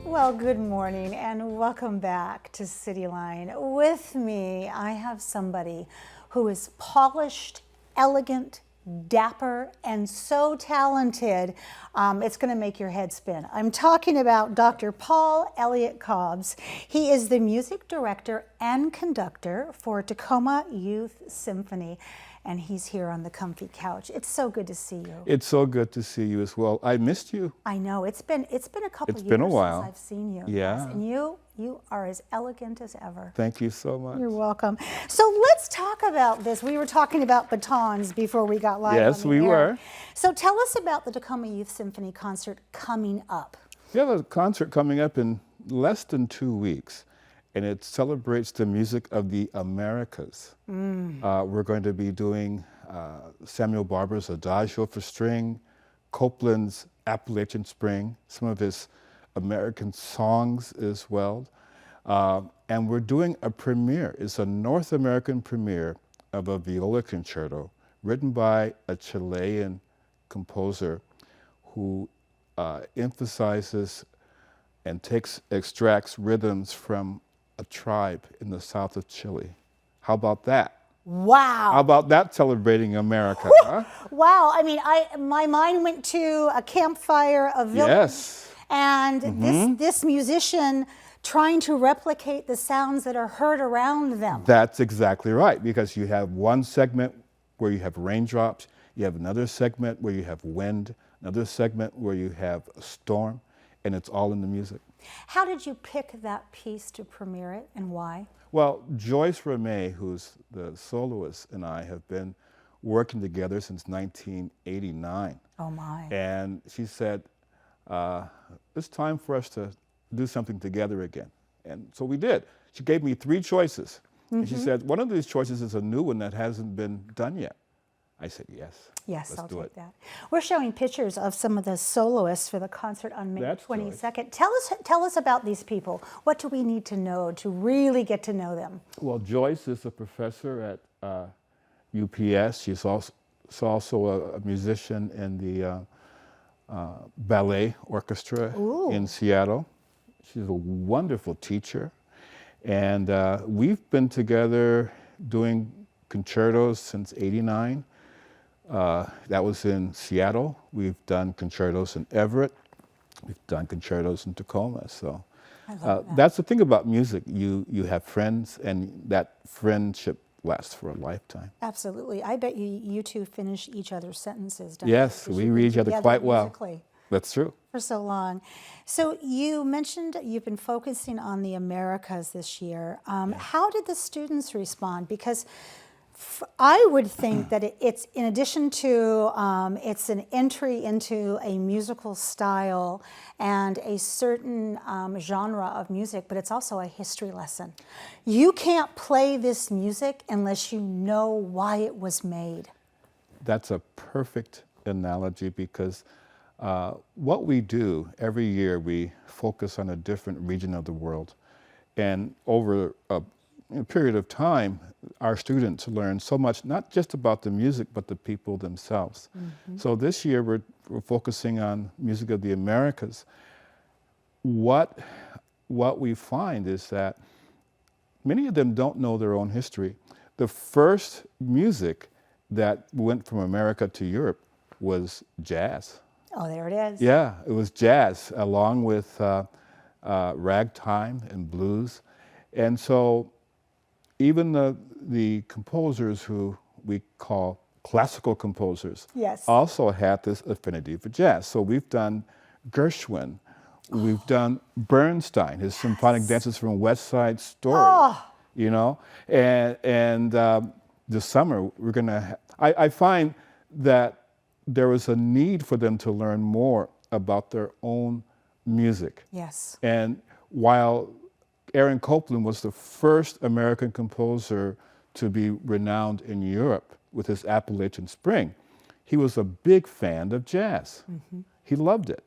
Well, good morning and welcome back to CityLine. With me, I have somebody who is polished, elegant, dapper, and so talented, it's going to make your head spin. I'm talking about Dr. Paul Elliott Cobbs. He is the music director and conductor for Tacoma Youth Symphony, and he's here on the comfy couch. It's so good to see you. It's so good to see you as well. I missed you. I know, it's been a couple It's years been a while. since I've seen you. Yeah. Yes, and you are as elegant as ever. Thank you so much. You're welcome. So let's talk about this. We were talking about batons before we got live. Yes, on the we air. were. So tell us about the Tacoma Youth Symphony concert coming up. We have a concert coming up in less than 2 weeks, and it celebrates the music of the Americas. We're going to be doing Samuel Barber's Adagio for string, Copland's Appalachian Spring, some of his American songs as well. And we're doing a premiere. It's a North American premiere of a viola concerto written by a Chilean composer who emphasizes and extracts rhythms from a tribe in the south of Chile. How about that? Wow. How about that celebrating America? Huh? Wow. I mean, my mind went to a campfire, a village, Yes. and this musician trying to replicate the sounds that are heard around them. That's exactly right, because you have one segment where you have raindrops, you have another segment where you have wind, another segment where you have a storm, and it's all in the music. How did you pick that piece to premiere it, and why? Well, Joyce Ramey, who's the soloist, and I have been working together since 1989. Oh my. And she said, it's time for us to do something together again. And so we did. She gave me 3 choices. And she said, one of these choices is a new one that hasn't been done yet. I said, yes. Yes, let's I'll do take it. that. We're showing pictures of some of the soloists for the concert on May That's 22nd. Tell us about these people. What do we need to know to really get to know them? Well, Joyce is a professor at UPS. She's also a musician in the ballet orchestra in Seattle. She's a wonderful teacher. And we've been together doing concertos since '89. That was in Seattle. We've done concertos in Everett. We've done concertos in Tacoma. So that's the thing about music. You have friends, and that friendship lasts for a lifetime. Absolutely. I bet you two finish each other's sentences, don't Yes, you? we read each other quite well. Musically. That's true. For so long. So you mentioned you've been focusing on the Americas this year. How did the students respond? Because I would think that it's, in addition to, it's an entry into a musical style and a certain genre of music, but it's also a history lesson. You can't play this music unless you know why it was made. That's a perfect analogy, because what we do every year, we focus on a different region of the world. And over a period of time, our students learn so much, not just about the music, but the people themselves. So this year, we're focusing on music of the Americas. What we find is that many of them don't know their own history. The first music that went from America to Europe was jazz. Oh, there it is. Yeah, it was jazz, along with ragtime and blues. And so even the composers who we call classical composers also had this affinity for jazz. So we've done Gershwin, we've done Bernstein, his symphonic dances from West Side Story, you know, and this summer we're gonna, I find that there was a need for them to learn more about their own music. Yes. And while Aaron Copland was the first American composer to be renowned in Europe with his Appalachian Spring, he was a big fan of jazz. He loved it.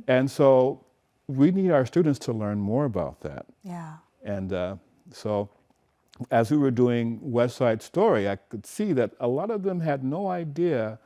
And so we need our students to learn more about that. Yeah. And so as we were doing West Side Story, I could see that a lot of them had no idea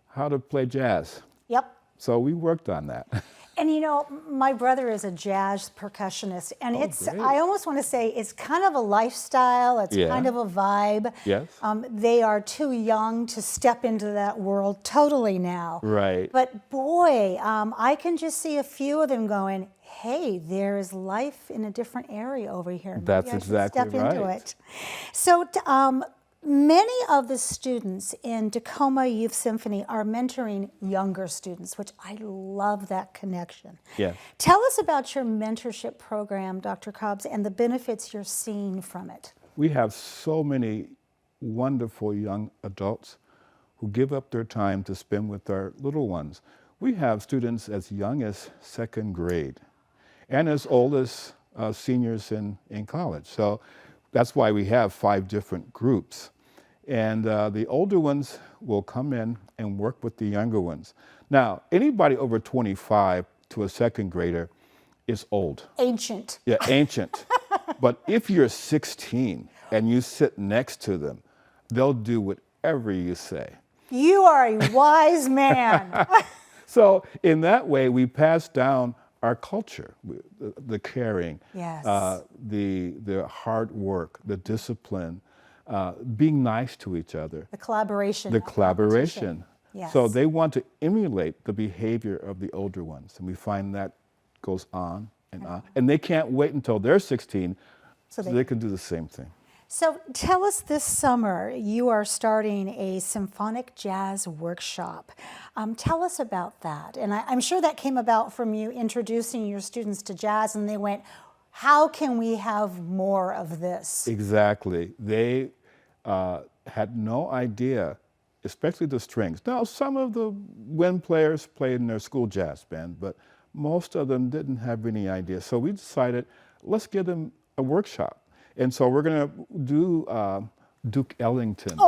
how to play jazz. Yep. So we worked on that. And you know, my brother is a jazz percussionist, and it's, great. I almost want to say it's kind of a lifestyle, it's Yeah. kind of a vibe. Yes. They are too young to step into that world totally now. Right. But boy, I can just see a few of them going, hey, there is life in a different area over here. Maybe That's I should exactly step into right. it. So many of the students in Tacoma Youth Symphony are mentoring younger students, which I love that connection. Yes. Tell us about your mentorship program, Dr. Cobbs, and the benefits you're seeing from it. We have so many wonderful young adults who give up their time to spend with our little ones. We have students as young as second grade and as old as seniors in college. So that's why we have 5 different groups. And the older ones will come in and work with the younger ones. Now, anybody over 25 to a second grader is old. Ancient. Yeah, ancient. But if you're 16 and you sit next to them, they'll do whatever you say. You are a wise man. So in that way, we pass down our culture, the caring, Yes. the hard work, the discipline, being nice to each other. The collaboration. The not collaboration. competition. Yes. So they want to emulate the behavior of the older ones. And we find that goes on and on. And they can't wait until they're 16 so they can do the same thing. So tell us, this summer you are starting a symphonic jazz workshop. Tell us about that. And I'm sure that came about from you introducing your students to jazz, and they went, how can we have more of this? Exactly. They had no idea, especially the strings. Now, some of the wind players played in their school jazz band, but most of them didn't have any idea. So we decided, let's give them a workshop. And so we're going to do Duke Ellington,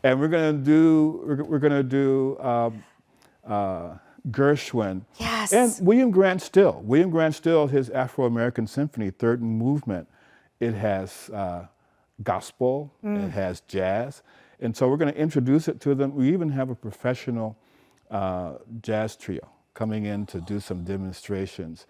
and we're going to do Gershwin, Yes. and William Grant Still. William Grant Still, his Afro-American Symphony, third movement. It has gospel, it has jazz, and so we're going to introduce it to them. We even have a professional jazz trio coming in to do some demonstrations.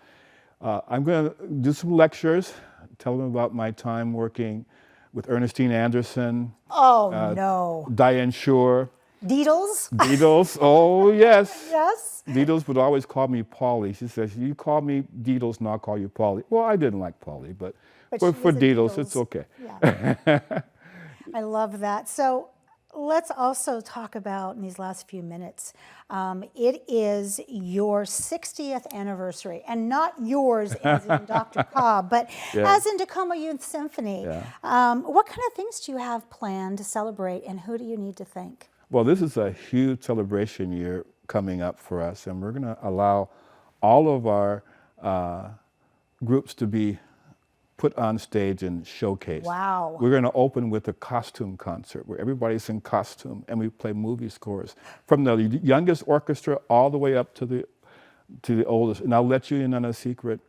I'm going to do some lectures, tell them about my time working with Ernestine Anderson. Oh, no. Diane Shore. Deedles? Deedles, oh yes. Yes. Deedles would always call me Paulie. She says, you call me Deedles and I'll call you Paulie. Well, I didn't like Paulie, but for Deedles, it's okay. Yeah. I love that. So let's also talk about, in these last few minutes, it is your 60th anniversary, and not yours as in Dr. Cobb, but as in Tacoma Youth Symphony. What kind of things do you have planned to celebrate, and who do you need to thank? Well, this is a huge celebration year coming up for us, and we're going to allow all of our groups to be put on stage and showcased. Wow. We're going to open with a costume concert where everybody's in costume and we play movie scores from the youngest orchestra all the way up to the oldest. And I'll let you in on a secret.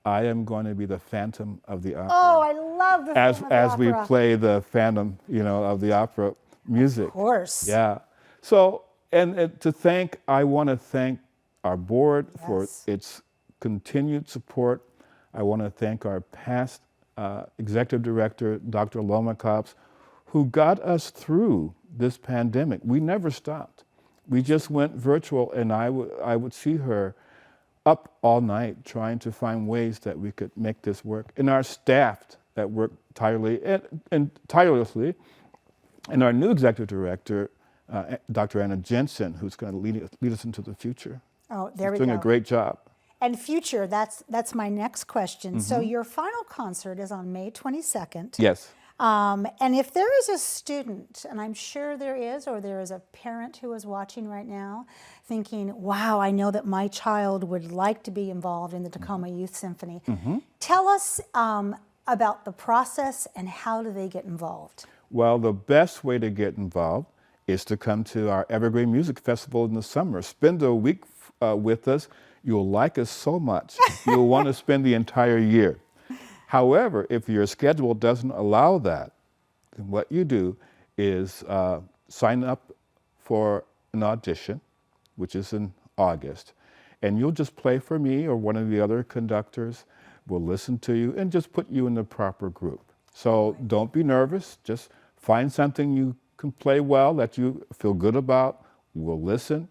I am going to be the Phantom of the Opera. Oh, I love the Phantom of the As we Opera. play the Phantom, of the opera music. Of course. Yeah. So, and I want to thank our board for its continued support. I want to thank our past executive director, Dr. Loma Cobbs, who got us through this pandemic. We never stopped. We just went virtual, and I would see her up all night trying to find ways that we could make this work. And our staff that worked tirelessly, and our new executive director, Dr. Anna Jensen, who's going to lead us into the future. Oh, there we She's go. doing a great job. And future, that's my next question. So your final concert is on May 22nd. Yes. And if there is a student, and I'm sure there is, or there is a parent who is watching right now thinking, wow, I know that my child would like to be involved in the Tacoma Youth Symphony. Tell us about the process and how do they get involved? Well, the best way to get involved is to come to our Evergreen Music Festival in the summer. Spend a week with us. You'll like us so much, you'll want to spend the entire year. However, if your schedule doesn't allow that, then what you do is sign up for an audition, which is in August, and you'll just play for me or one of the other conductors. We'll listen to you and just put you in the proper group. So don't be nervous. Just find something you can play well that you feel good about. We'll listen.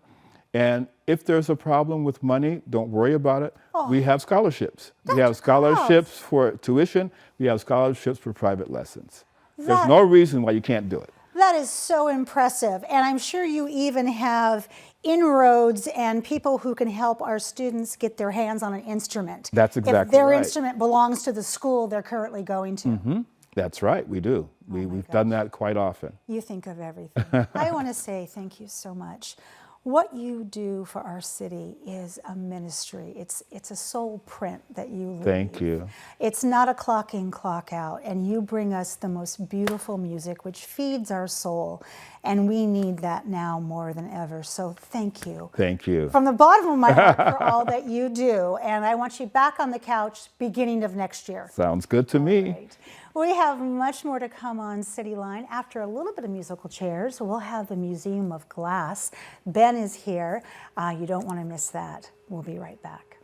And if there's a problem with money, don't worry about it. We have scholarships. We have scholarships for tuition. We have scholarships for private lessons. There's no reason why you can't do it. That is so impressive. And I'm sure you even have inroads and people who can help our students get their hands on an instrument. That's exactly if their right. instrument belongs to the school they're currently going to. That's right, we do. We've done that quite often. You think of everything. I want to say thank you so much. What you do for our city is a ministry. It's a soul print that you leave. Thank you. It's not a clock in, clock out, and you bring us the most beautiful music which feeds our soul, and we need that now more than ever. So thank you. Thank you. From the bottom of my heart for all that you do, and I want you back on the couch beginning of next year. Sounds good to me. Right. We have much more to come on CityLine. After a little bit of musical chairs, we'll have the Museum of Glass. Ben is here. You don't want to miss that. We'll be right back.